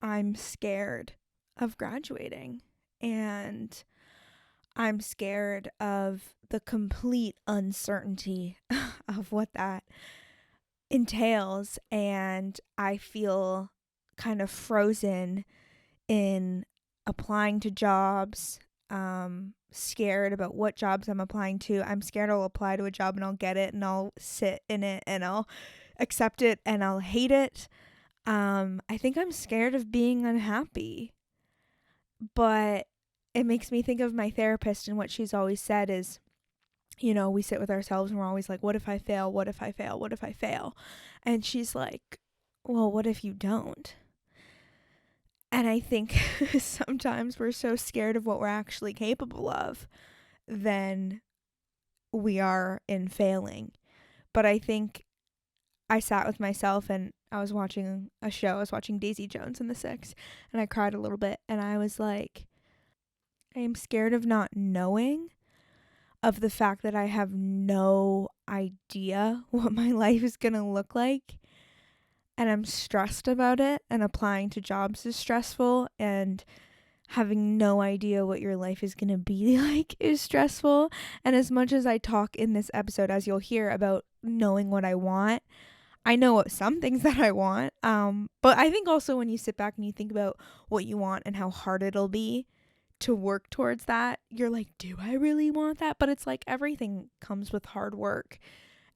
I'm scared of graduating, and I'm scared of the complete uncertainty of what that entails, and I feel kind of frozen in applying to jobs, scared about what jobs I'm applying to. I'm scared I'll apply to a job and I'll get it and I'll sit in it and I'll accept it and I'll hate it. I think I'm scared of being unhappy, but it makes me think of my therapist, and what she's always said is, we sit with ourselves and we're always like, what if I fail? What if I fail? What if I fail? And she's like, well, what if you don't? And I think sometimes we're so scared of what we're actually capable of than we are in failing. But I think I sat with myself and I was watching a show. I was watching Daisy Jones and the Six, and I cried a little bit. And I was like, I am scared of not knowing, of the fact that I have no idea what my life is going to look like. And I'm stressed about it, and applying to jobs is stressful, and having no idea what your life is going to be like is stressful. And as much as I talk in this episode, as you'll hear, about knowing what I want, I know some things that I want. But I think also when you sit back and you think about what you want and how hard it'll be to work towards that, you're like, do I really want that? But it's like everything comes with hard work,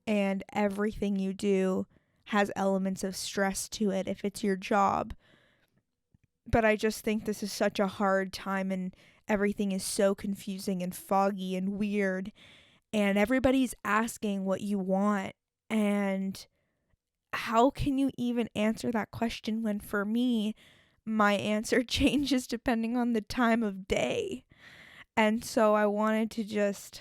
and everything you do has elements of stress to it if it's your job. But I just think this is such a hard time, and everything is so confusing and foggy and weird, and everybody's asking what you want, and how can you even answer that question when, for me, my answer changes depending on the time of day. And so I wanted to just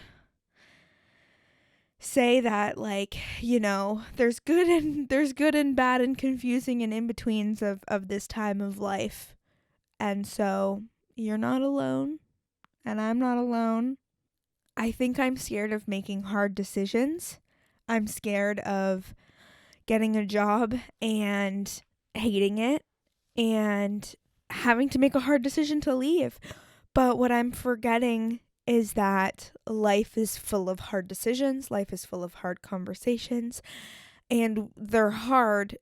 say that, like, there's good and bad and confusing and in-betweens of this time of life. And so you're not alone, and I'm not alone. I think I'm scared of making hard decisions. I'm scared of getting a job and hating it and having to make a hard decision to leave. But what I'm forgetting is that life is full of hard decisions. Life is full of hard conversations. And they're hard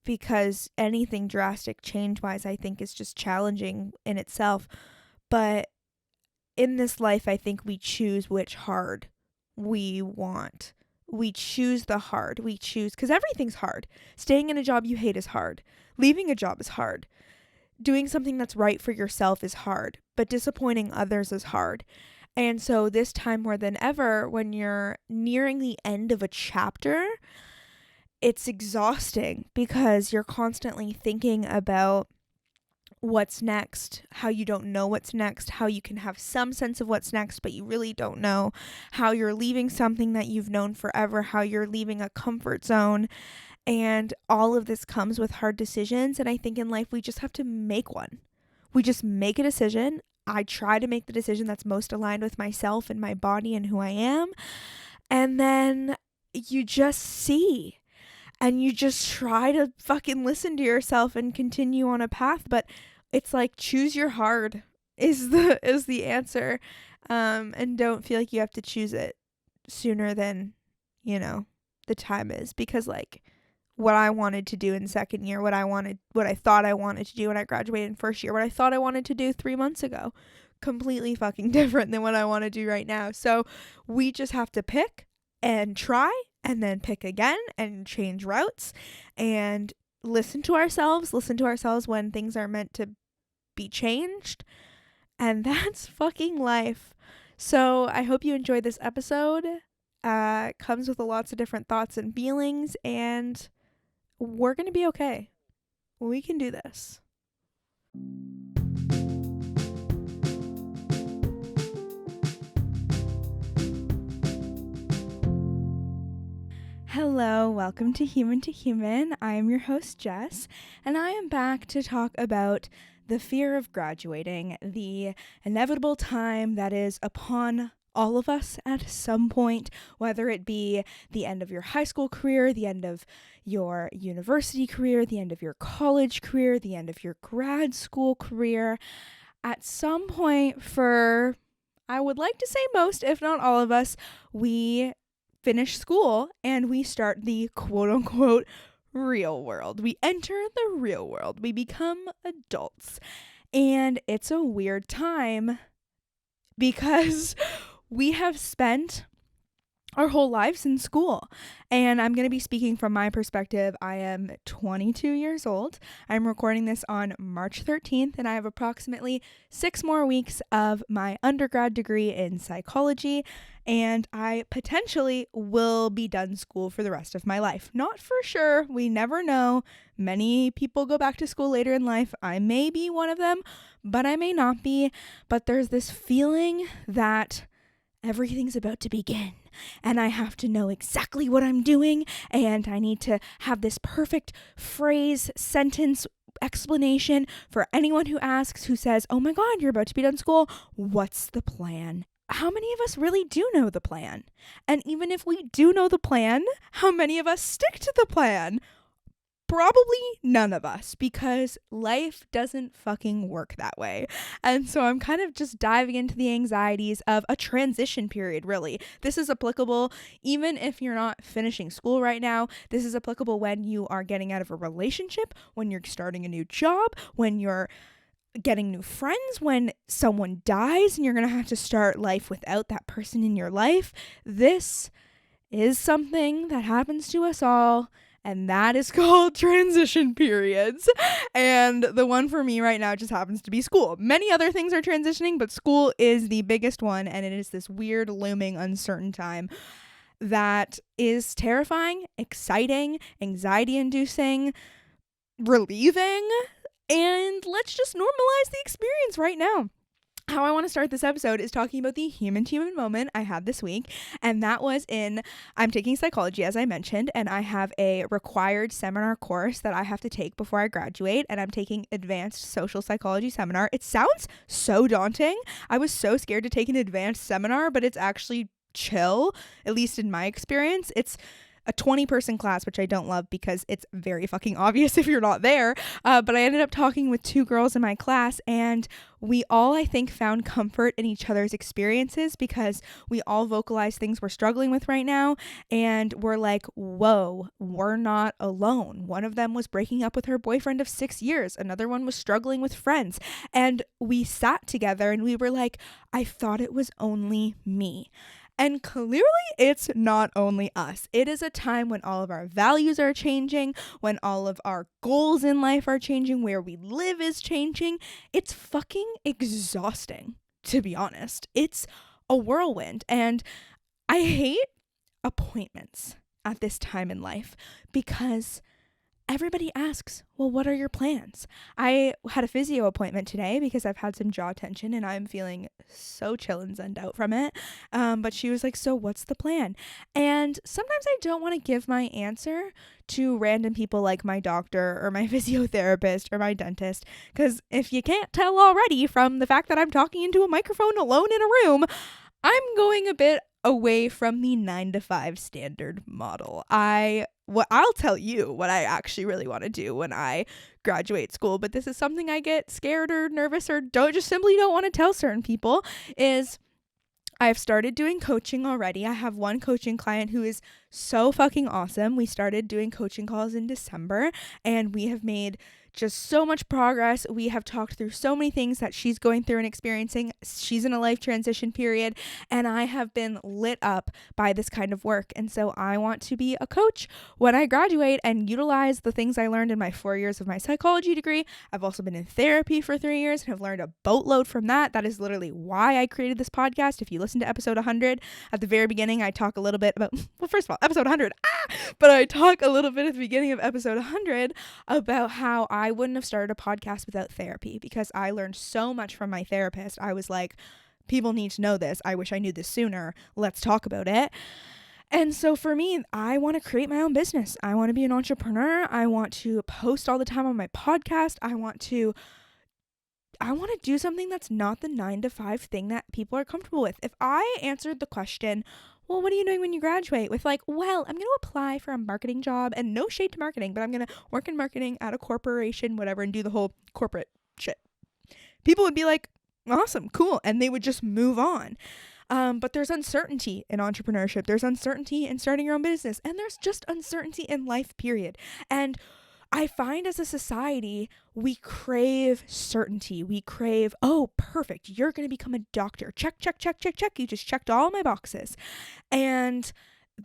because anything drastic change-wise, I think, is just challenging in itself. But in this life, I think we choose which hard we want. We choose the hard. We choose, because everything's hard. Staying in a job you hate is hard. Leaving a job is hard. Doing something that's right for yourself is hard. But disappointing others is hard. And so this time more than ever, when you're nearing the end of a chapter, it's exhausting because you're constantly thinking about what's next, how you don't know what's next, how you can have some sense of what's next, but you really don't know, how you're leaving something that you've known forever, how you're leaving a comfort zone. And all of this comes with hard decisions. And I think in life, we just have to make one. We just make a decision. I try to make the decision that's most aligned with myself and my body and who I am. And then you just see. And you just try to fucking listen to yourself and continue on a path. But it's like, choose your hard is the answer. And don't feel like you have to choose it sooner than, the time is. Because, like, what I wanted to do in second year, what I thought I wanted to do when I graduated in first year, what I thought I wanted to do 3 months ago, completely fucking different than what I want to do right now. So we just have to pick and try, and then pick again and change routes and listen to ourselves when things are meant to be changed. And that's fucking life. So I hope you enjoyed this episode. It comes with lots of different thoughts and feelings, and we're going to be okay. We can do this. Hello, welcome to Human. I am your host, Jess, and I am back to talk about the fear of graduating, the inevitable time that is upon all of us at some point, whether it be the end of your high school career, the end of your university career, the end of your college career, the end of your grad school career. At some point, for, I would like to say most, if not all of us, we finish school and we start the quote unquote real world. We enter the real world. We become adults. And it's a weird time because we have spent our whole lives in school. And I'm going to be speaking from my perspective. I am 22 years old. I'm recording this on March 13th, and I have approximately 6 more weeks of my undergrad degree in psychology, and I potentially will be done school for the rest of my life. Not for sure. We never know. Many people go back to school later in life. I may be one of them, but I may not be. But there's this feeling that everything's about to begin and I have to know exactly what I'm doing, and I need to have this perfect phrase, sentence, explanation for anyone who asks, who says, oh my God, you're about to be done school. What's the plan? How many of us really do know the plan? And even if we do know the plan, how many of us stick to the plan? Probably none of us, because life doesn't fucking work that way. And so I'm kind of just diving into the anxieties of a transition period, really. This is applicable even if you're not finishing school right now. This is applicable when you are getting out of a relationship, when you're starting a new job, when you're getting new friends, when someone dies and you're going to have to start life without that person in your life. This is something that happens to us all, and that is called transition periods. And the one for me right now just happens to be school. Many other things are transitioning, but school is the biggest one, and it is this weird, looming, uncertain time that is terrifying, exciting, anxiety-inducing, relieving, and let's just normalize the experience right now. How I want to start this episode is talking about the human moment I had this week, and that was I'm taking psychology, as I mentioned, and I have a required seminar course that I have to take before I graduate, and I'm taking advanced social psychology seminar. It sounds so daunting. I was so scared to take an advanced seminar, but it's actually chill, at least in my experience. It's a 20-person class, which I don't love because it's very fucking obvious if you're not there. But I ended up talking with 2 girls in my class, and we all, I think, found comfort in each other's experiences because we all vocalize things we're struggling with right now. And we're like, whoa, we're not alone. One of them was breaking up with her boyfriend of 6 years. Another one was struggling with friends. And we sat together and we were like, I thought it was only me. And clearly it's not only us. It is a time when all of our values are changing, when all of our goals in life are changing, where we live is changing. It's fucking exhausting, to be honest. It's a whirlwind. And I hate appointments at this time in life because everybody asks, well, what are your plans? I had a physio appointment today because I've had some jaw tension and I'm feeling so chill and zenned out from it. But she was like, so what's the plan? And sometimes I don't want to give my answer to random people like my doctor or my physiotherapist or my dentist, because if you can't tell already from the fact that I'm talking into a microphone alone in a room, I'm going a bit away from the 9-to-5 standard model. I'll tell you what I actually really want to do when I graduate school, but this is something I get scared or nervous or simply don't want to tell certain people, is I've started doing coaching already. I have one coaching client who is so fucking awesome. We started doing coaching calls in December, and we have made just so much progress. We have talked through so many things that she's going through and experiencing. She's in a life transition period, and I have been lit up by this kind of work. And so I want to be a coach when I graduate and utilize the things I learned in my 4 years of my psychology degree. I've also been in therapy for 3 years and have learned a boatload from that. That is literally why I created this podcast. If you listen to episode 100, at the very beginning, I talk a little bit about, well, first of all, episode 100, but I talk a little bit at the beginning of episode 100 about how I wouldn't have started a podcast without therapy, because I learned so much from my therapist. I was like, people need to know this. I wish I knew this sooner. Let's talk about it. And so for me, I want to create my own business. I want to be an entrepreneur. I want to post all the time on my podcast. I want to to do something that's not the 9 to 5 thing that people are comfortable with. If I answered the question, well, what are you doing when you graduate? With like, well, I'm going to apply for a marketing job, and no shade to marketing, but I'm going to work in marketing at a corporation, whatever, and do the whole corporate shit. People would be like, awesome, cool. And they would just move on. But there's uncertainty in entrepreneurship. There's uncertainty in starting your own business. And there's just uncertainty in life, period. And I find as a society, we crave certainty. We crave, oh, perfect. You're going to become a doctor. Check, check, check, check, check. You just checked all my boxes. And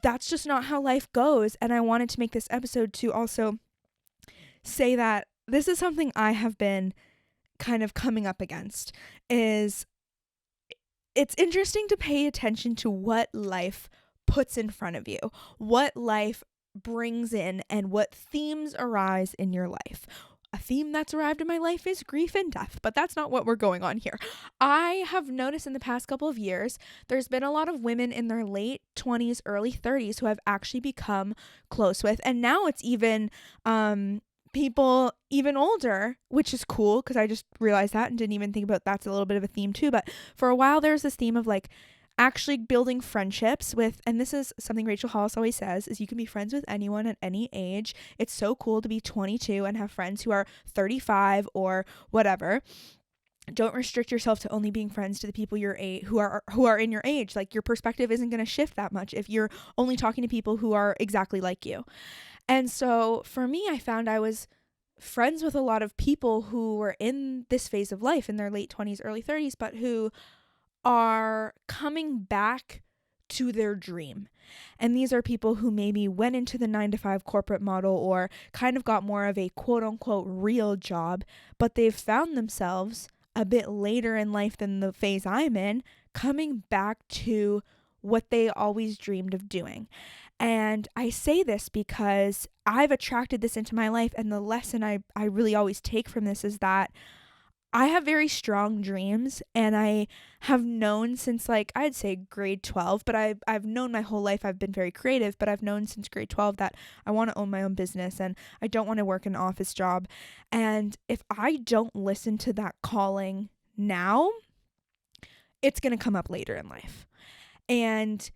that's just not how life goes. And I wanted to make this episode to also say that this is something I have been kind of coming up against. Is it's interesting to pay attention to what life puts in front of you, what life brings in, and what themes arise in your life. A theme that's arrived in my life is grief and death, but that's not what we're going on here. I have noticed in the past couple of years, there's been a lot of women in their late 20s, early 30s who have actually become close with, and now it's even people even older, which is cool because I just realized that and didn't even think about that's a little bit of a theme too. But for a while, there's this theme of like actually building friendships with, and this is something Rachel Hollis always says, is you can be friends with anyone at any age. It's so cool to be 22 and have friends who are 35 or whatever. Don't restrict yourself to only being friends to the people your age who are in your age. Like, your perspective isn't going to shift that much if you're only talking to people who are exactly like you. And so for me, I found I was friends with a lot of people who were in this phase of life in their late 20s, early 30s, but who are coming back to their dream. And these are people who maybe went into the 9 to 5 corporate model or kind of got more of a quote unquote real job, but they've found themselves a bit later in life than the phase I'm in, coming back to what they always dreamed of doing. And I say this because I've attracted this into my life, and the lesson I really always take from this is that I have very strong dreams, and I have known since, like, I'd say grade 12, but I've known my whole life I've been very creative, but I've known since grade 12 that I want to own my own business and I don't want to work an office job. And if I don't listen to that calling now, it's going to come up later in life. And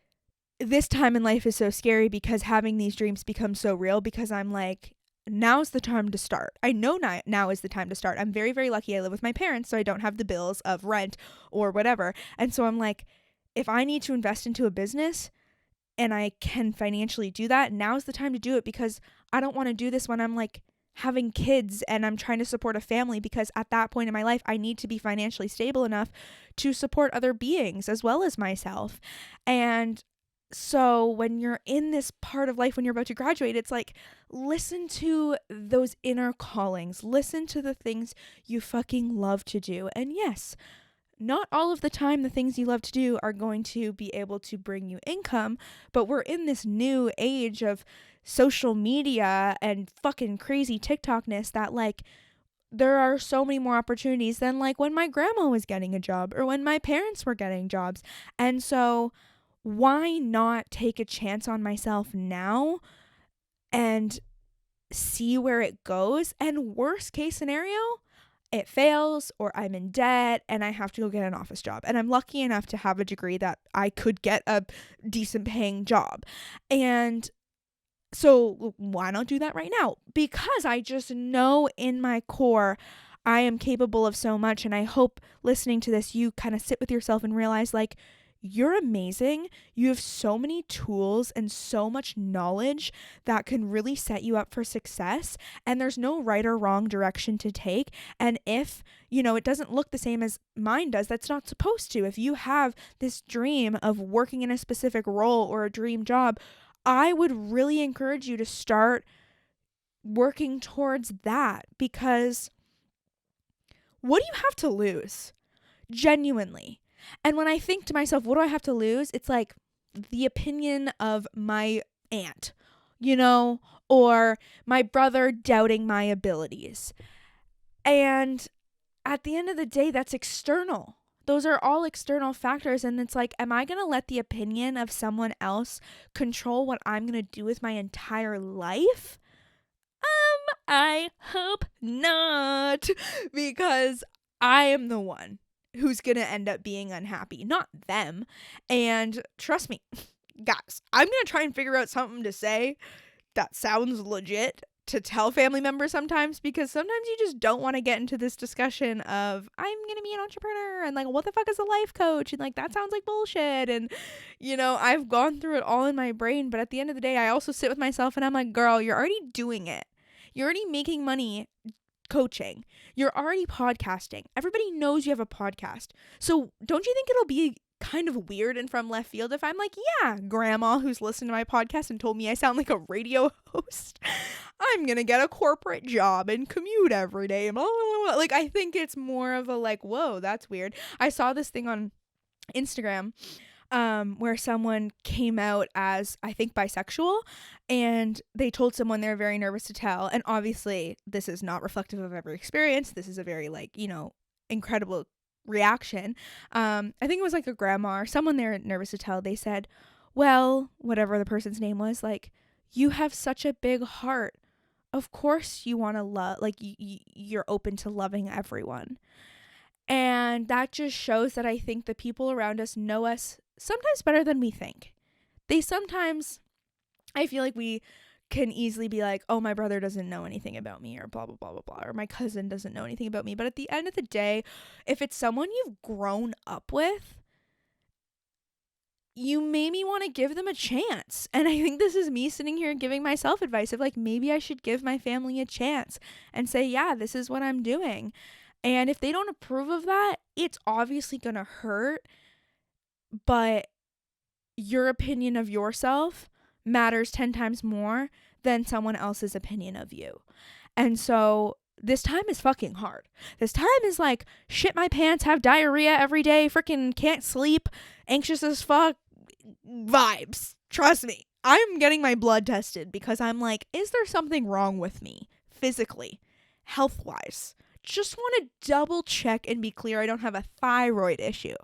this time in life is so scary because having these dreams become so real, because I'm like, now's the time to start. I know now is the time to start. I'm very, very lucky I live with my parents, so I don't have the bills of rent or whatever. And so I'm like, if I need to invest into a business and I can financially do that, now's the time to do it, because I don't want to do this when I'm like having kids and I'm trying to support a family, because at that point in my life, I need to be financially stable enough to support other beings as well as myself. And so when you're in this part of life, when you're about to graduate, it's like, listen to those inner callings, listen to the things you fucking love to do. And yes, not all of the time the things you love to do are going to be able to bring you income, but we're in this new age of social media and fucking crazy TikTokness that, like, there are so many more opportunities than like when my grandma was getting a job or when my parents were getting jobs. And so why not take a chance on myself now and see where it goes? And worst case scenario, it fails or I'm in debt and I have to go get an office job. And I'm lucky enough to have a degree that I could get a decent paying job. And so why not do that right now? Because I just know in my core I am capable of so much. And I hope listening to this, you kind of sit with yourself and realize, like, you're amazing. You have so many tools and so much knowledge that can really set you up for success. And there's no right or wrong direction to take. And if, it doesn't look the same as mine does, that's not supposed to. If you have this dream of working in a specific role or a dream job, I would really encourage you to start working towards that, because what do you have to lose? Genuinely. And when I think to myself, what do I have to lose? It's like the opinion of my aunt, or my brother doubting my abilities. And at the end of the day, that's external. Those are all external factors. And it's like, am I going to let the opinion of someone else control what I'm going to do with my entire life? I hope not, because I am the one who's going to end up being unhappy, not them. And trust me, guys, I'm going to try and figure out something to say that sounds legit to tell family members sometimes, because sometimes you just don't want to get into this discussion of I'm going to be an entrepreneur and like what the fuck is a life coach and like that sounds like bullshit. And you know, I've gone through it all in my brain, but at the end of the day I also sit with myself and I'm like, girl, you're already doing it. You're already making money coaching. You're already podcasting. Everybody knows you have a podcast. So don't you think it'll be kind of weird and from left field if I'm like, yeah, grandma who's listened to my podcast and told me I sound like a radio host, I'm gonna get a corporate job and commute every day. Blah, blah, blah. Like, I think it's more of a like, whoa, that's weird. I saw this thing on Instagram where someone came out as, I think, bisexual, and they told someone they're very nervous to tell. And obviously this is not reflective of every experience. This is a very like, you know, incredible reaction. I think it was like a grandma or someone they're nervous to tell. They said, well, whatever the person's name was, like, you have such a big heart. Of course you want to love, like, you're open to loving everyone. And that just shows that I think the people around us know us sometimes better than we think. They sometimes, I feel like we can easily be like, oh, my brother doesn't know anything about me, or blah, blah, blah, blah, blah, or my cousin doesn't know anything about me. But at the end of the day, if it's someone you've grown up with, you maybe want to give them a chance. And I think this is me sitting here giving myself advice of like, maybe I should give my family a chance and say, yeah, this is what I'm doing. And if they don't approve of that, it's obviously going to hurt. But your opinion of yourself matters 10 times more than someone else's opinion of you. And so this time is fucking hard. This time is like shit my pants, have diarrhea every day, freaking can't sleep, anxious as fuck vibes. Trust me. I'm getting my blood tested because I'm like, is there something wrong with me physically, health-wise? Just want to double check and be clear I don't have a thyroid issue.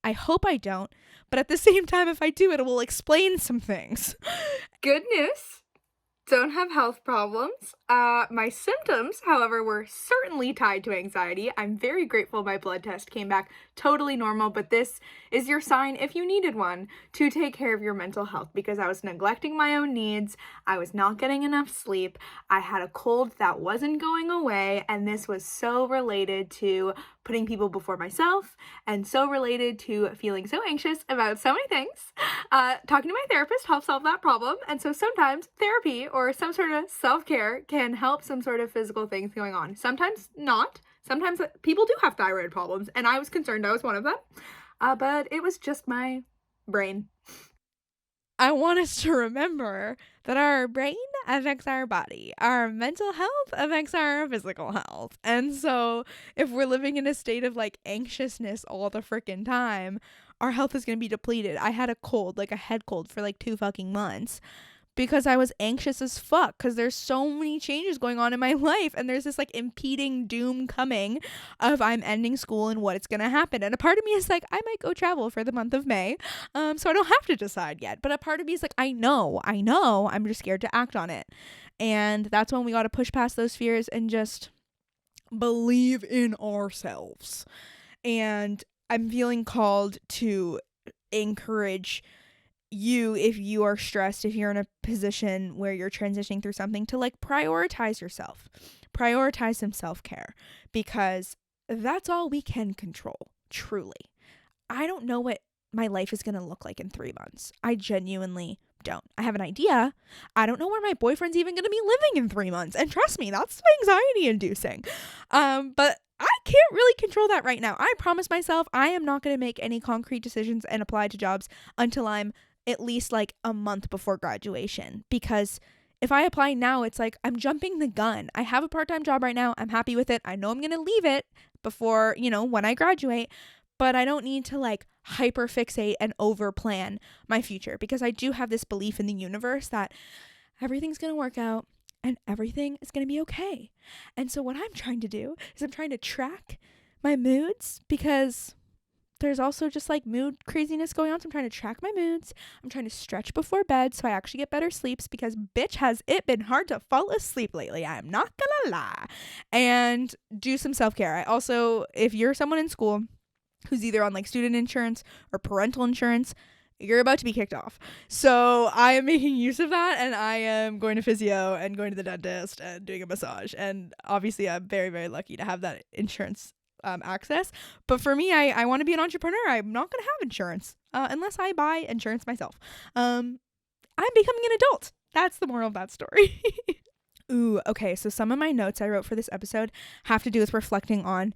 I hope I don't, but at the same time, if I do, it will explain some things. Good news. Don't have health problems. My symptoms, however, were certainly tied to anxiety. I'm very grateful my blood test came back totally normal, but this is your sign, if you needed one, to take care of your mental health, because I was neglecting my own needs. I was not getting enough sleep. I had a cold that wasn't going away, and this was so related to putting people before myself, and so related to feeling so anxious about so many things. Talking to my therapist helps solve that problem, and so sometimes therapy or some sort of self-care can help some sort of physical things going on. Sometimes not. Sometimes people do have thyroid problems, and I was concerned I was one of them, but it was just my brain. I want us to remember that our brain affects our body. Our mental health affects our physical health. And so if we're living in a state of like anxiousness all the freaking time, our health is going to be depleted. I had a cold, like a head cold for like 2 fucking months, because I was anxious as fuck, because there's so many changes going on in my life, and there's this like impeding doom coming of I'm ending school and what it's gonna happen. And a part of me is like, I might go travel for the month of May, so I don't have to decide yet. But a part of me is like, I know, I'm just scared to act on it. And that's when we got to push past those fears and just believe in ourselves. And I'm feeling called to encourage you, if you are stressed, if you're in a position where you're transitioning through something, to like prioritize yourself, prioritize some self-care, because that's all we can control. Truly, I don't know what my life is going to look like in 3 months. I genuinely don't. I have an idea. I don't know where my boyfriend's even going to be living in 3 months, and trust me, that's anxiety inducing. But I can't really control that right now. I promise myself I am not going to make any concrete decisions and apply to jobs until I'm at least like a month before graduation, because if I apply now, it's like I'm jumping the gun. I have a part-time job right now. I'm happy with it. I know I'm going to leave it before, when I graduate, but I don't need to like hyper fixate and over plan my future, because I do have this belief in the universe that everything's going to work out and everything is going to be okay. And so what I'm trying to do is I'm trying to track my moods, because there's also just like mood craziness going on. So I'm trying to track my moods. I'm trying to stretch before bed so I actually get better sleeps, because bitch, has it been hard to fall asleep lately. I am not gonna lie. And do some self-care. I also, if you're someone in school who's either on like student insurance or parental insurance, you're about to be kicked off. So I am making use of that, and I am going to physio and going to the dentist and doing a massage. And obviously I'm very, very lucky to have that insurance access. But for me, I want to be an entrepreneur. I'm not going to have insurance unless I buy insurance myself. I'm becoming an adult. That's the moral of that story. Ooh, okay. So some of my notes I wrote for this episode have to do with reflecting on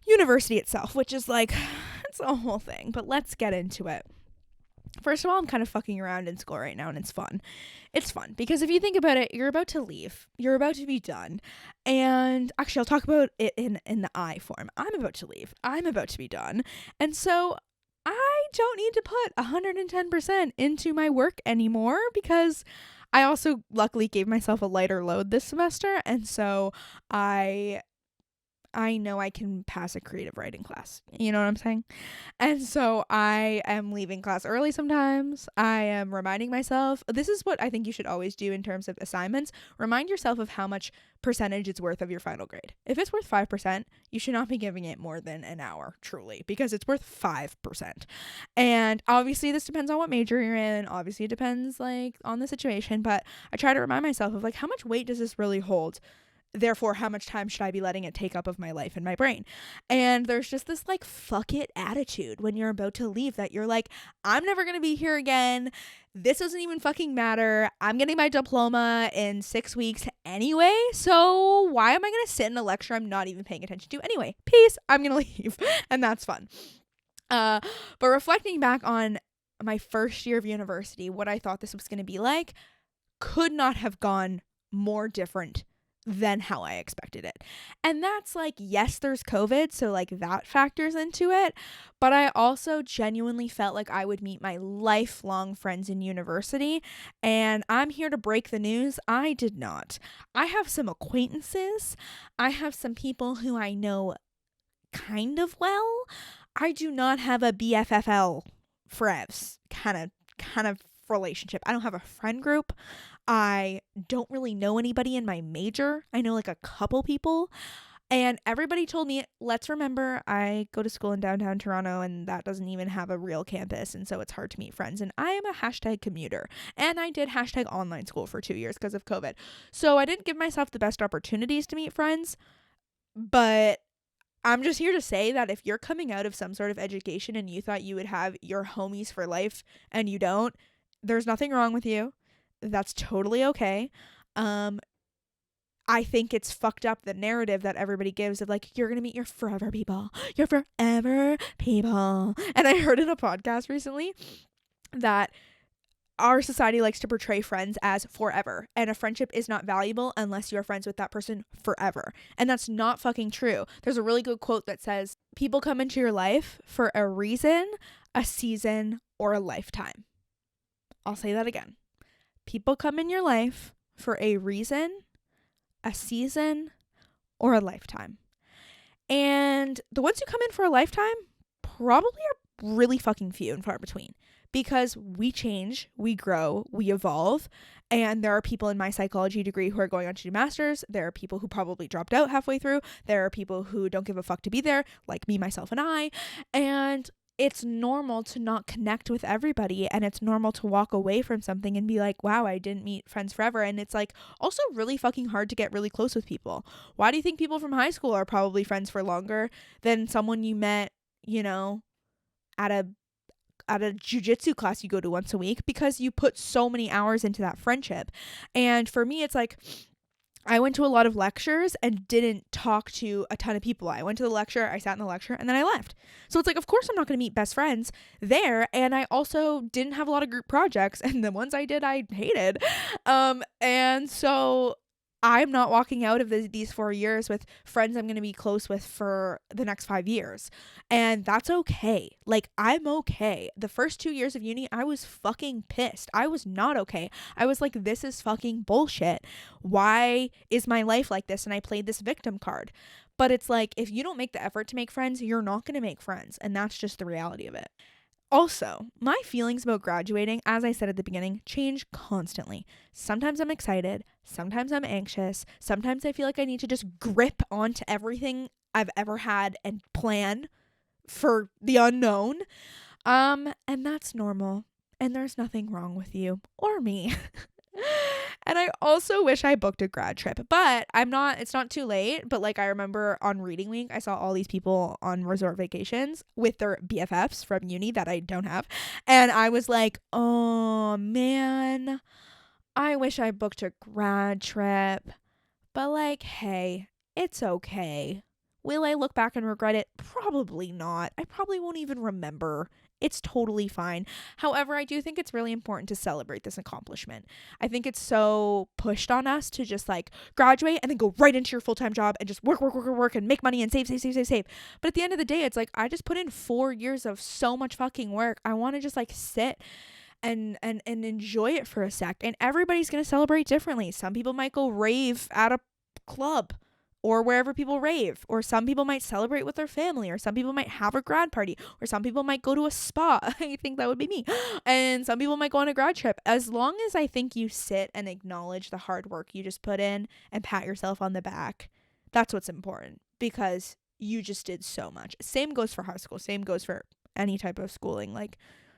university itself, which is like, it's a whole thing, but let's get into it. First of all, I'm kind of fucking around in school right now, and it's fun. It's fun because if you think about it, you're about to leave. You're about to be done. And actually, I'll talk about it in the I form. I'm about to leave. I'm about to be done. And so I don't need to put 110% into my work anymore, because I also luckily gave myself a lighter load this semester. And so I know I can pass a creative writing class. You know what I'm saying? And so I am leaving class early sometimes. I am reminding myself, this is what I think you should always do in terms of assignments. Remind yourself of how much percentage it's worth of your final grade. If it's worth 5%, you should not be giving it more than an hour, truly, because it's worth 5%. And obviously this depends on what major you're in. Obviously it depends like on the situation, but I try to remind myself of like, how much weight does this really hold? Therefore, how much time should I be letting it take up of my life and my brain? And there's just this like fuck it attitude when you're about to leave, that you're like, I'm never going to be here again. This doesn't even fucking matter. I'm getting my diploma in 6 weeks anyway. So why am I going to sit in a lecture I'm not even paying attention to anyway? Peace. I'm going to leave. And that's fun. But reflecting back on my first year of university, what I thought this was going to be like could not have gone more different than how I expected it. And that's like, yes, there's COVID, so like that factors into it, but I also genuinely felt like I would meet my lifelong friends in university, and I'm here to break the news. I did not. I have some acquaintances. I have some people who I know kind of well. I do not have a BFFL frevs kind of relationship. I don't have a friend group. I don't really know anybody in my major. I know like a couple people, and everybody told me, let's remember I go to school in downtown Toronto, and that doesn't even have a real campus, and so it's hard to meet friends. And I am a hashtag commuter, and I did hashtag online school for 2 years because of COVID. So I didn't give myself the best opportunities to meet friends, but I'm just here to say that if you're coming out of some sort of education and you thought you would have your homies for life and you don't, there's nothing wrong with you. That's totally okay. I think it's fucked up, the narrative that everybody gives of like, you're going to meet your forever people. Your forever people. And I heard in a podcast recently that our society likes to portray friends as forever, and a friendship is not valuable unless you're friends with that person forever. And that's not fucking true. There's a really good quote that says, people come into your life for a reason, a season, or a lifetime. I'll say that again. People come in your life for a reason, a season, or a lifetime. And the ones who come in for a lifetime probably are really fucking few and far between, because we change, we grow, we evolve. And there are people in my psychology degree who are going on to do masters. There are people who probably dropped out halfway through. There are people who don't give a fuck to be there, like me, myself, and I. And it's normal to not connect with everybody, and it's normal to walk away from something and be like, wow, I didn't meet friends forever. And it's like also really fucking hard to get really close with people. Why do you think people from high school are probably friends for longer than someone you met, you know, at a jiu-jitsu class you go to once a week? Because you put so many hours into that friendship. And for me, it's like, I went to a lot of lectures and didn't talk to a ton of people. I went to the lecture, I sat in the lecture, and then I left. So it's like, of course I'm not going to meet best friends there. And I also didn't have a lot of group projects, and the ones I did, I hated. And so I'm not walking out of these 4 years with friends I'm going to be close with for the next 5 years. And that's okay. Like, I'm okay. The first 2 years of uni, I was fucking pissed. I was not okay. I was like, this is fucking bullshit. Why is my life like this? And I played this victim card. But it's like, if you don't make the effort to make friends, you're not going to make friends. And that's just the reality of it. Also, my feelings about graduating, as I said at the beginning, change constantly. Sometimes I'm excited. Sometimes I'm anxious. Sometimes I feel like I need to just grip onto everything I've ever had and plan for the unknown. And that's normal. And there's nothing wrong with you or me. And I also wish I booked a grad trip, but it's not too late. But like, I remember on reading week, I saw all these people on resort vacations with their BFFs from uni that I don't have. And I was like, oh man, I wish I booked a grad trip. But like, hey, it's okay. Will I look back and regret it? Probably not. I probably won't even remember. It's totally fine. However, I do think it's really important to celebrate this accomplishment. I think it's so pushed on us to just like graduate and then go right into your full-time job and just work and make money and save. But at the end of the day, it's like, I just put in 4 years of so much fucking work. I want to just like sit and enjoy it for a sec. And everybody's going to celebrate differently. Some people might go rave at a club or wherever people rave, or some people might celebrate with their family, or some people might have a grad party, or some people might go to a spa. I think that would be me. And some people might go on a grad trip. As long as I think you sit and acknowledge the hard work you just put in and pat yourself on the back, that's what's important, because you just did so much. Same goes for high school. Same goes for any type of schooling. Like,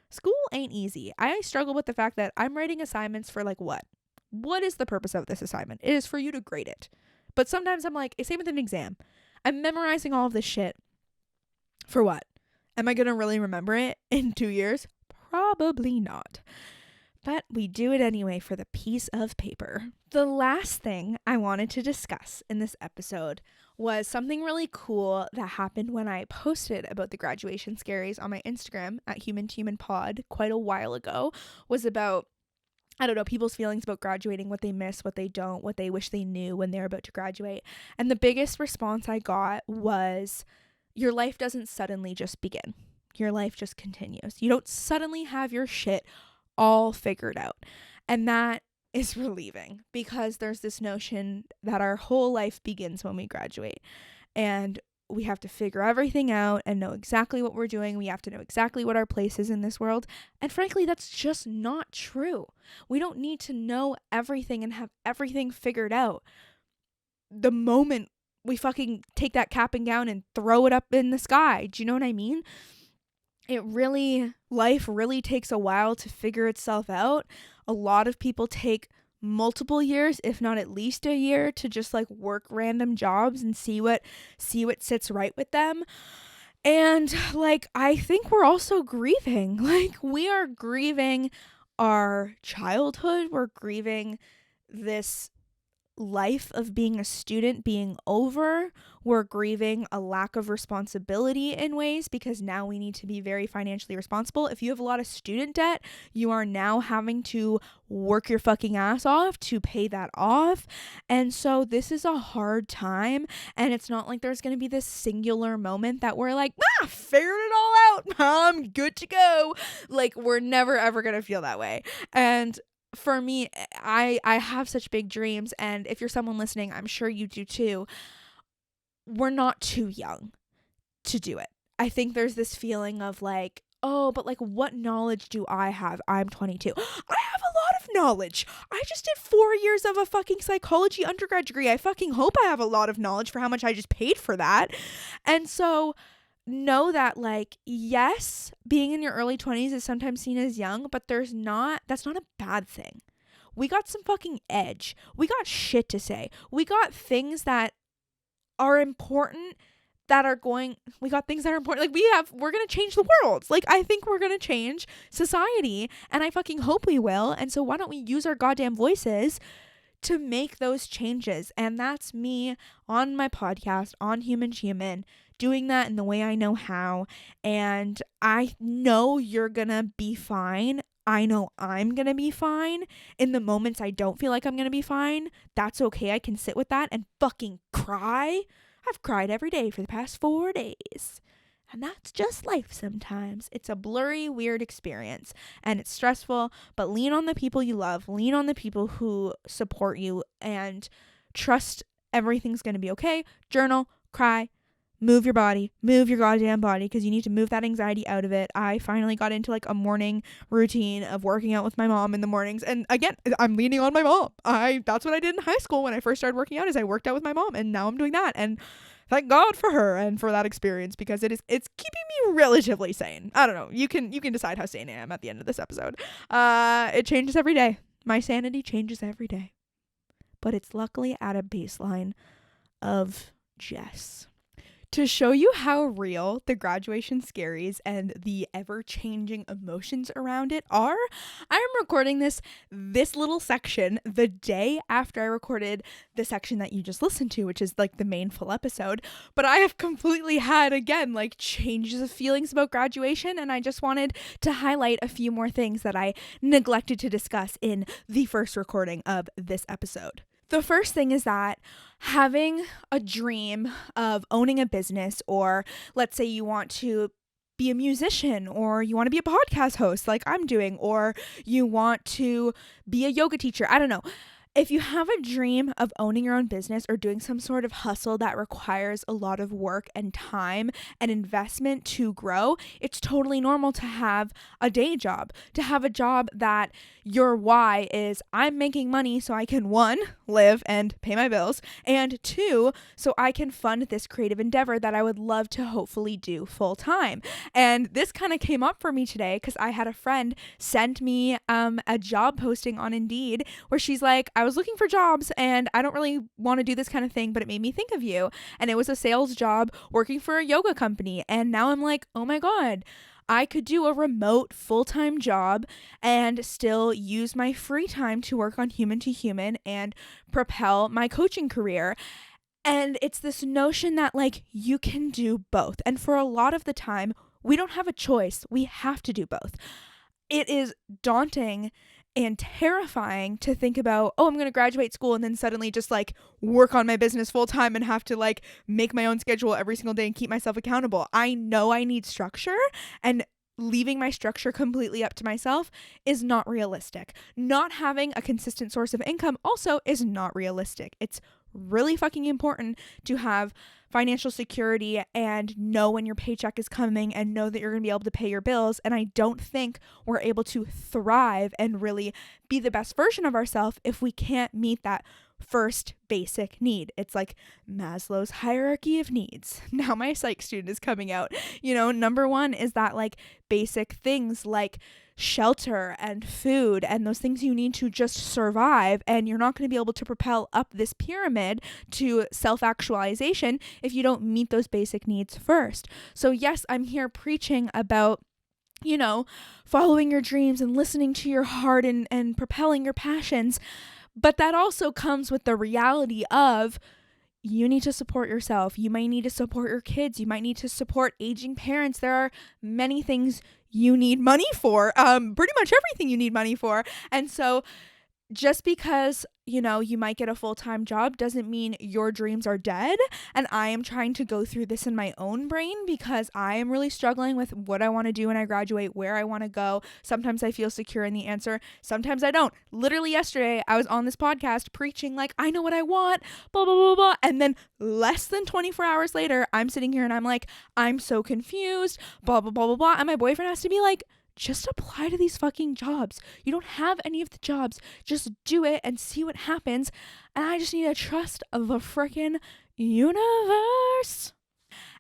school ain't easy. I struggle with the fact that I'm writing assignments for like what? What is the purpose of this assignment? It is for you to grade it. But sometimes I'm like, same with an exam. I'm memorizing all of this shit. For what? Am I going to really remember it in 2 years? Probably not. But we do it anyway for the piece of paper. The last thing I wanted to discuss in this episode was something really cool that happened when I posted about the graduation scaries on my Instagram at Human to Human Pod quite a while ago. Was about, I don't know, people's feelings about graduating, what they miss, what they don't, what they wish they knew when they're about to graduate. And the biggest response I got was, your life doesn't suddenly just begin. Your life just continues. You don't suddenly have your shit all figured out. And that is relieving, because there's this notion that our whole life begins when we graduate. And we have to figure everything out and know exactly what we're doing. We have to know exactly what our place is in this world. And frankly, that's just not true. We don't need to know everything and have everything figured out the moment we fucking take that cap and gown and throw it up in the sky. Do you know what I mean? Life really takes a while to figure itself out. A lot of people take multiple years, if not at least a year, to just like work random jobs and see what sits right with them. And like, I think we're also grieving. Like, we are grieving our childhood. We're grieving this life of being a student being over. We're grieving a lack of responsibility in ways, because now we need to be very financially responsible. If you have a lot of student debt, you are now having to work your fucking ass off to pay that off. And so this is a hard time, and it's not like there's going to be this singular moment that we're like, figured it all out, I'm good to go. Like, we're never ever going to feel that way. And for me, I have such big dreams, and if you're someone listening, I'm sure you do too. We're not too young to do it. I think there's this feeling of like, oh, but like, what knowledge do I have? I'm 22. I have a lot of knowledge. I just did 4 years of a fucking psychology undergrad degree. I fucking hope I have a lot of knowledge for how much I just paid for that. And so know that, like, yes, being in your early 20s is sometimes seen as young, but that's not a bad thing. We got some fucking edge. We got shit to say. We got things that are important we got things that are important. Like, we're going to change the world. Like, I think we're going to change society, and I fucking hope we will. And so why don't we use our goddamn voices to make those changes? And that's me on my podcast, on Human to Human, doing that in the way I know how. And I know you're gonna be fine. I know I'm gonna be fine. In the moments I don't feel like I'm gonna be fine, that's okay. I can sit with that and fucking cry. I've cried every day for the past 4 days. And that's just life sometimes. It's a blurry, weird experience, and it's stressful, but lean on the people you love. Lean on the people who support you, and trust everything's going to be okay. Journal, cry, move your body, move your goddamn body, because you need to move that anxiety out of it. I finally got into like a morning routine of working out with my mom in the mornings. And again, I'm leaning on my mom. That's what I did in high school when I first started working out, is I worked out with my mom, and now I'm doing that. And thank God for her and for that experience, because it's keeping me relatively sane. I don't know. You can decide how sane I am at the end of this episode. It changes every day. My sanity changes every day. But it's luckily at a baseline of Jess. To show you how real the graduation scaries and the ever-changing emotions around it are, I'm recording this little section the day after I recorded the section that you just listened to, which is like the main full episode. But I have completely had, again, like changes of feelings about graduation, and I just wanted to highlight a few more things that I neglected to discuss in the first recording of this episode. The first thing is that having a dream of owning a business, or let's say you want to be a musician, or you want to be a podcast host like I'm doing, or you want to be a yoga teacher, I don't know. If you have a dream of owning your own business or doing some sort of hustle that requires a lot of work and time and investment to grow, it's totally normal to have a day job, to have a job that your why is I'm making money so I can, 1, live and pay my bills, and 2, so I can fund this creative endeavor that I would love to hopefully do full time. And this kind of came up for me today because I had a friend send me a job posting on Indeed where she's like, I was looking for jobs and I don't really want to do this kind of thing, but it made me think of you. And it was a sales job working for a yoga company. And now I'm like, oh my God, I could do a remote full-time job and still use my free time to work on human to human and propel my coaching career. And it's this notion that like you can do both. And for a lot of the time, we don't have a choice. We have to do both. It is daunting and terrifying to think about, oh, I'm going to graduate school and then suddenly just like work on my business full time and have to like make my own schedule every single day and keep myself accountable. I know I need structure, and leaving my structure completely up to myself is not realistic. Not having a consistent source of income also is not realistic. It's really fucking important to have financial security and know when your paycheck is coming and know that you're going to be able to pay your bills. And I don't think we're able to thrive and really be the best version of ourselves if we can't meet that first basic need. It's like Maslow's hierarchy of needs. Now my psych student is coming out. Number 1 is that like basic things like shelter and food and those things you need to just survive, and you're not going to be able to propel up this pyramid to self-actualization if you don't meet those basic needs first. So yes, I'm here preaching about following your dreams and listening to your heart and propelling your passions, but that also comes with the reality of you need to support yourself. You might need to support your kids. You might need to support aging parents. There are many things you need money for, pretty much everything you need money for. And so just because, you might get a full-time job doesn't mean your dreams are dead. And I am trying to go through this in my own brain because I am really struggling with what I want to do when I graduate, where I want to go. Sometimes I feel secure in the answer. Sometimes I don't. Literally yesterday, I was on this podcast preaching like, I know what I want, blah, blah, blah, blah. And then less than 24 hours later, I'm sitting here and I'm like, I'm so confused, blah, blah, blah, blah, blah. And my boyfriend has to be like, just apply to these fucking jobs. You don't have any of the jobs. Just do it and see what happens. And I just need to trust the frickin' universe.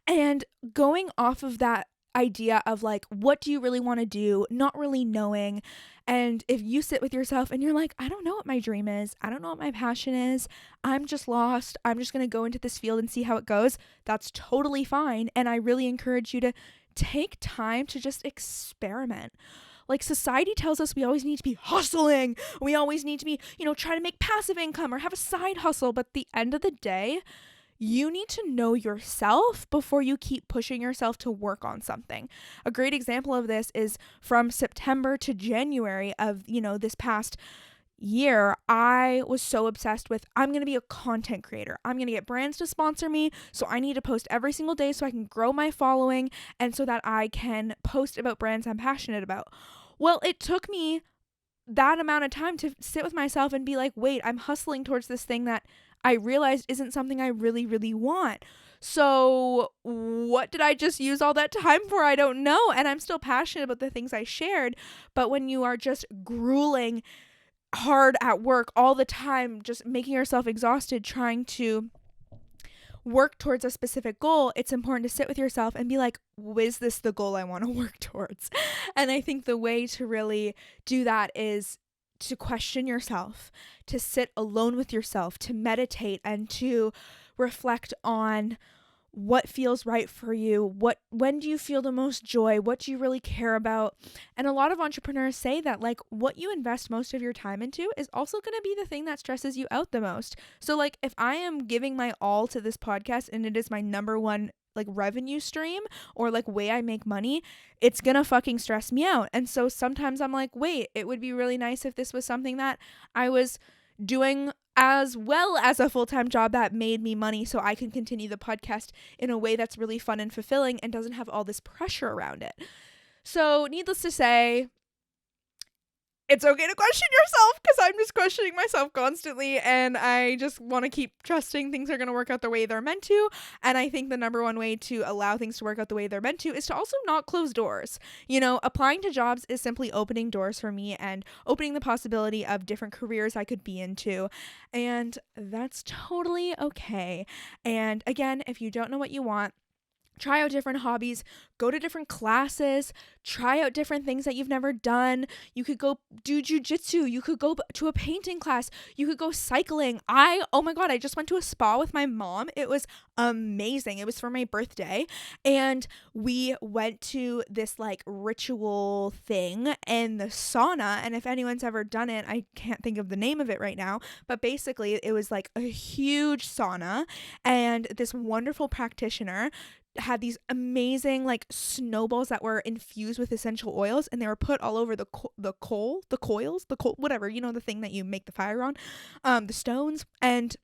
And going off of that idea of like, what do you really want to do? Not really knowing. And if you sit with yourself and you're like, I don't know what my dream is. I don't know what my passion is. I'm just lost. I'm just going to go into this field and see how it goes. That's totally fine. And I really encourage you to take time to just experiment. Like society tells us we always need to be hustling. We always need to be, try to make passive income or have a side hustle. But at the end of the day, you need to know yourself before you keep pushing yourself to work on something. A great example of this is from September to January of, this past year, I was so obsessed with, I'm going to be a content creator. I'm going to get brands to sponsor me. So I need to post every single day so I can grow my following and so that I can post about brands I'm passionate about. Well, it took me that amount of time to sit with myself and be like, wait, I'm hustling towards this thing that I realized isn't something I really, really want. So what did I just use all that time for? I don't know. And I'm still passionate about the things I shared. But when you are just grueling hard at work all the time, just making yourself exhausted, trying to work towards a specific goal, it's important to sit with yourself and be like, is this the goal I want to work towards? And I think the way to really do that is to question yourself, to sit alone with yourself, to meditate, and to reflect on what feels right for you, when do you feel the most joy, what do you really care about. And a lot of entrepreneurs say that like what you invest most of your time into is also going to be the thing that stresses you out the most. So like if I am giving my all to this podcast and it is my number one like revenue stream or like way I make money, it's gonna fucking stress me out. And so sometimes I'm like, wait, it would be really nice if this was something that I was doing as well as a full-time job that made me money, so I can continue the podcast in a way that's really fun and fulfilling and doesn't have all this pressure around it. So needless to say, it's okay to question yourself, because I'm just questioning myself constantly, and I just want to keep trusting things are going to work out the way they're meant to. And I think the number one way to allow things to work out the way they're meant to is to also not close doors. You know, applying to jobs is simply opening doors for me and opening the possibility of different careers I could be into, and that's totally okay. And again, if you don't know what you want, try out different hobbies, go to different classes, try out different things that you've never done. You could go do jujitsu. You could go to a painting class. You could go cycling. Oh my God, I just went to a spa with my mom. It was amazing. It was for my birthday. And we went to this like ritual thing in the sauna. And if anyone's ever done it, I can't think of the name of it right now, but basically it was like a huge sauna, and this wonderful practitioner had these amazing like snowballs that were infused with essential oils, and they were put all over the coals, whatever, you know, the thing that you make the fire on, the stones. And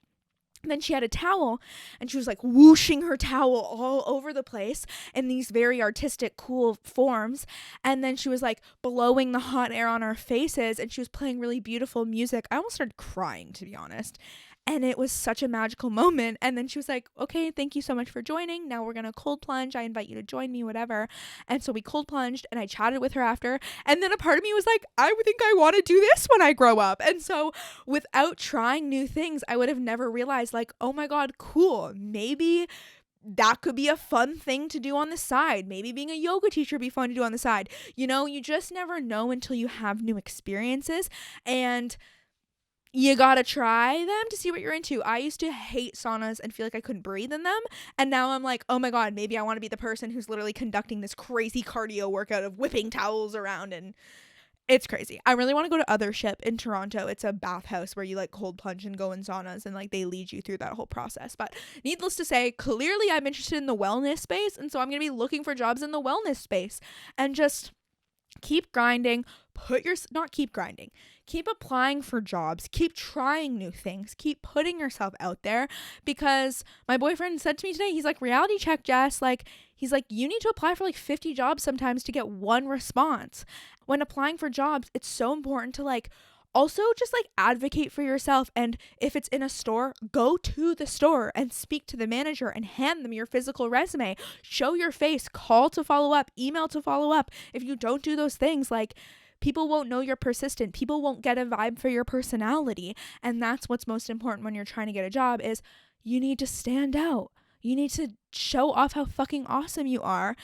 then she had a towel, and she was like whooshing her towel all over the place in these very artistic, cool forms. And then she was like blowing the hot air on our faces, and she was playing really beautiful music. I almost started crying, to be honest. And it was such a magical moment. And then she was like, okay, thank you so much for joining. Now we're going to cold plunge. I invite you to join me, whatever. And so we cold plunged, and I chatted with her after. And then a part of me was like, I would think I want to do this when I grow up. And so without trying new things, I would have never realized like, oh my God, cool. Maybe that could be a fun thing to do on the side. Maybe being a yoga teacher would be fun to do on the side. You know, you just never know until you have new experiences. And you gotta try them to see what you're into. I used to hate saunas and feel like I couldn't breathe in them. And now I'm like, oh my God, maybe I want to be the person who's literally conducting this crazy cardio workout of whipping towels around. And it's crazy. I really want to go to Othership in Toronto. It's a bathhouse where you like cold plunge and go in saunas, and like they lead you through that whole process. But needless to say, clearly I'm interested in the wellness space. And so I'm going to be looking for jobs in the wellness space, and just keep grinding. Keep applying for jobs, keep trying new things, keep putting yourself out there. Because my boyfriend said to me today, he's like, reality check, Jess. Like, he's like, you need to apply for like 50 jobs sometimes to get one response. When applying for jobs, it's so important to like also just like advocate for yourself. And if it's in a store, go to the store and speak to the manager and hand them your physical resume. Show your face, call to follow up, email to follow up. If you don't do those things, like, people won't know you're persistent. People won't get a vibe for your personality. And that's what's most important when you're trying to get a job, is you need to stand out. You need to show off how fucking awesome you are.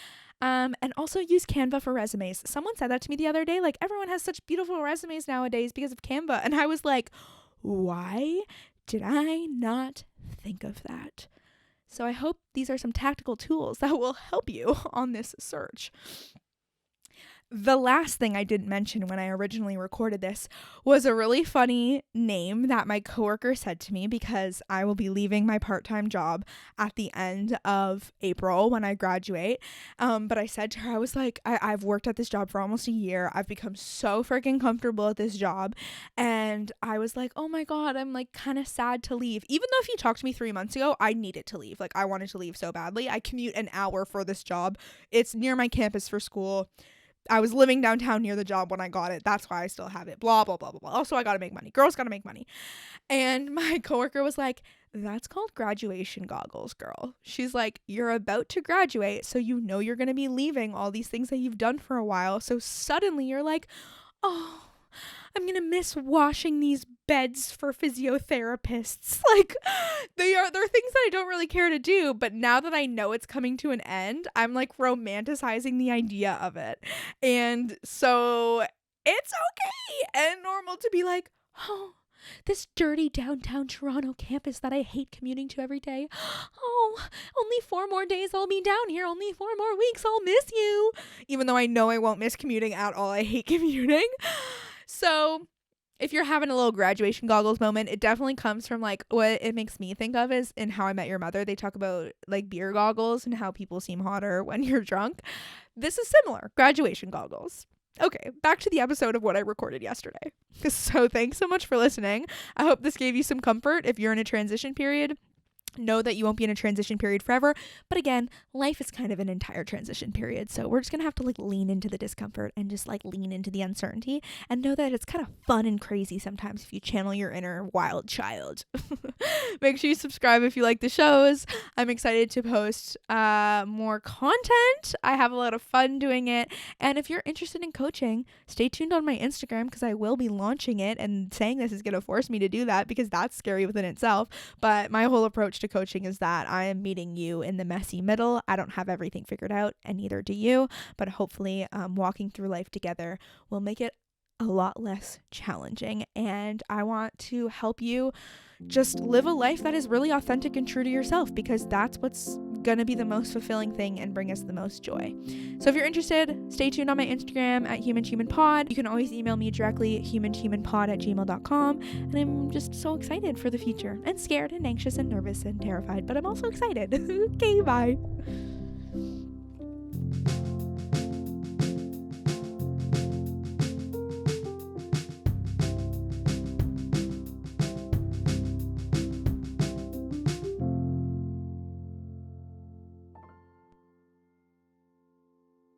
And also use Canva for resumes. Someone said that to me the other day, like, everyone has such beautiful resumes nowadays because of Canva. And I was like, why did I not think of that? So I hope these are some tactical tools that will help you on this search. The last thing I didn't mention when I originally recorded this was a really funny name that my coworker said to me, because I will be leaving my part-time job at the end of April when I graduate. But I said to her, I was like, I've worked at this job for almost a year. I've become so freaking comfortable at this job. And I was like, oh my God, I'm like kind of sad to leave. Even though if you talked to me 3 months ago, I needed to leave. Like, I wanted to leave so badly. I commute an hour for this job. It's near my campus for school. I was living downtown near the job when I got it. That's why I still have it. Blah, blah, blah, blah, blah. Also, I got to make money. Girls got to make money. And my coworker was like, that's called graduation goggles, girl. She's like, you're about to graduate, so you know you're going to be leaving all these things that you've done for a while. So suddenly you're like, oh, I'm going to miss washing these beds for physiotherapists. Like, they're things that I don't really care to do, but now that I know it's coming to an end, I'm like romanticizing the idea of it. And so it's okay and normal to be like, oh, this dirty downtown Toronto campus that I hate commuting to every day. Oh, only 4 more days I'll be down here. Only 4 more weeks. I'll miss you. Even though I know I won't miss commuting at all. I hate commuting. So if you're having a little graduation goggles moment, it definitely comes from like what it makes me think of is in How I Met Your Mother. They talk about like beer goggles and how people seem hotter when you're drunk. This is similar. Graduation goggles. Okay, back to the episode of what I recorded yesterday. So thanks so much for listening. I hope this gave you some comfort. If you're in a transition period, know that you won't be in a transition period forever. But again, life is kind of an entire transition period. So we're just going to have to like lean into the discomfort and just like lean into the uncertainty and know that it's kind of fun and crazy sometimes if you channel your inner wild child. Make sure you subscribe if you like the shows. I'm excited to post more content. I have a lot of fun doing it. And if you're interested in coaching, stay tuned on my Instagram because I will be launching it, and saying this is going to force me to do that because that's scary within itself. But my whole approach to coaching is that I am meeting you in the messy middle. I don't have everything figured out, and neither do you, but hopefully walking through life together will make it a lot less challenging. And I want to help you just live a life that is really authentic and true to yourself, because that's what's going to be the most fulfilling thing and bring us the most joy. So if you're interested, stay tuned on my Instagram at humanhumanpod. You can always email me directly at humanhumanpod@gmail.com. And I'm just so excited for the future, and scared and anxious and nervous and terrified, but I'm also excited. Okay, bye.